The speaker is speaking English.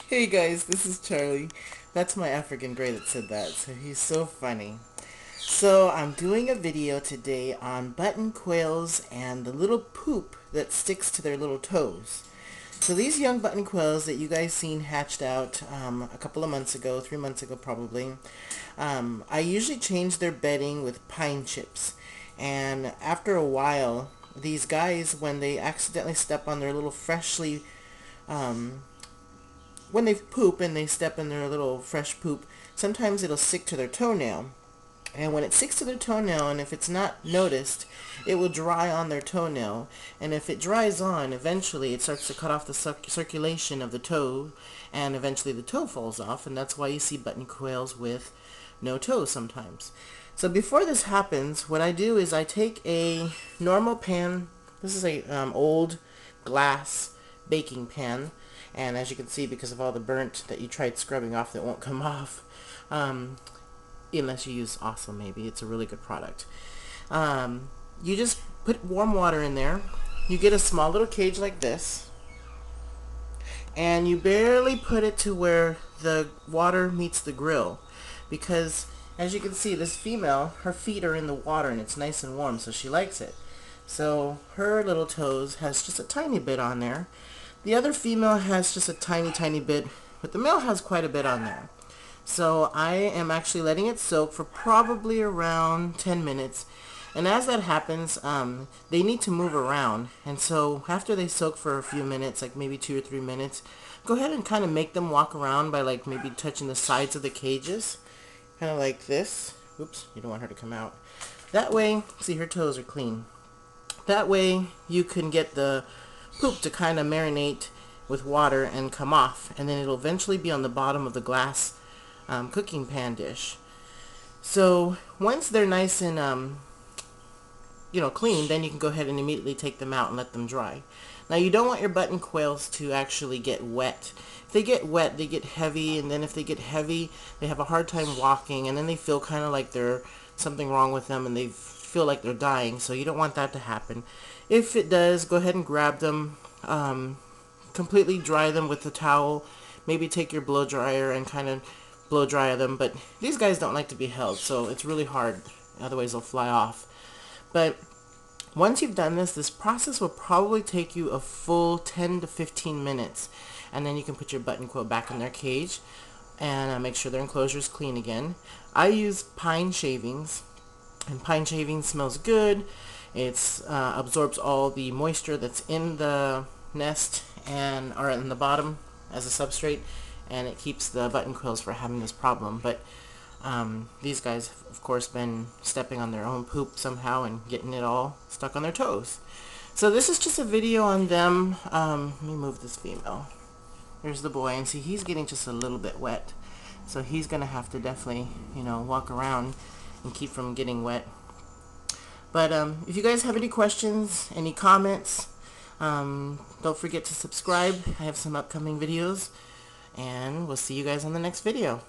Hey guys, this is Charlie. That's my African Grey that said that, so he's so funny. So I'm doing a video today on button quails and the little poop that sticks to their little toes. So these young button quails that you guys seen hatched out a couple of months ago, 3 months ago probably, I usually change their bedding with pine chips. And after a while, these guys, when they accidentally step on their little freshly um, when they poop and they step in their little fresh poop, sometimes it'll stick to their toenail. And when it sticks to their toenail, and if it's not noticed, it will dry on their toenail. And if it dries on, eventually it starts to cut off the circulation of the toe, and eventually the toe falls off. And that's why you see button quails with no toes sometimes. So before this happens, what I do is I take a normal pan. This is a old glass baking pan, and as you can see, because of all the burnt that you tried scrubbing off that won't come off, unless you use Awesome, maybe it's a really good product. You just put warm water in there. You get a small little cage like this, and you barely put it to where the water meets the grill, because as you can see, this female, her feet are in the water and it's nice and warm, so she likes it. So her little toes has just a tiny bit on there. The other female has just a tiny bit, but the male has quite a bit on there. So I am actually letting it soak for probably around 10 minutes. And as that happens, they need to move around. And so after they soak for a few minutes, like maybe 2 or 3 minutes, go ahead and kind of make them walk around by like maybe touching the sides of the cages. Kind of like this. Oops, you don't want her to come out. That way, see, her toes are clean. That way you can get the poop to kind of marinate with water and come off, and then it'll eventually be on the bottom of the glass cooking pan dish. So once they're nice and clean, then you can go ahead and immediately take them out and let them dry. Now you don't want your button quails to actually get wet. If they get wet, they get heavy, and then if they get heavy, they have a hard time walking, and then they feel kind of like there's something wrong with them and they feel like they're dying, so you don't want that to happen. If it does, go ahead and grab them, completely dry them with a towel, maybe take your blow dryer and kind of blow dry them, but these guys don't like to be held, so it's really hard, otherwise they'll fly off. But once you've done this process will probably take you a full 10 to 15 minutes, and then you can put your button quail back in their cage and make sure their enclosure is clean again. I use pine shavings, and pine shavings smells good. It absorbs all the moisture that's in the nest and or in the bottom as a substrate, and it keeps the button quails from having this problem. But these guys have, of course, been stepping on their own poop somehow and getting it all stuck on their toes. So this is just a video on them. Let me move this female. There's the boy, and see, he's getting just a little bit wet. So he's going to have to definitely, walk around and keep from getting wet. But if you guys have any questions, any comments, don't forget to subscribe. I have some upcoming videos, and we'll see you guys on the next video.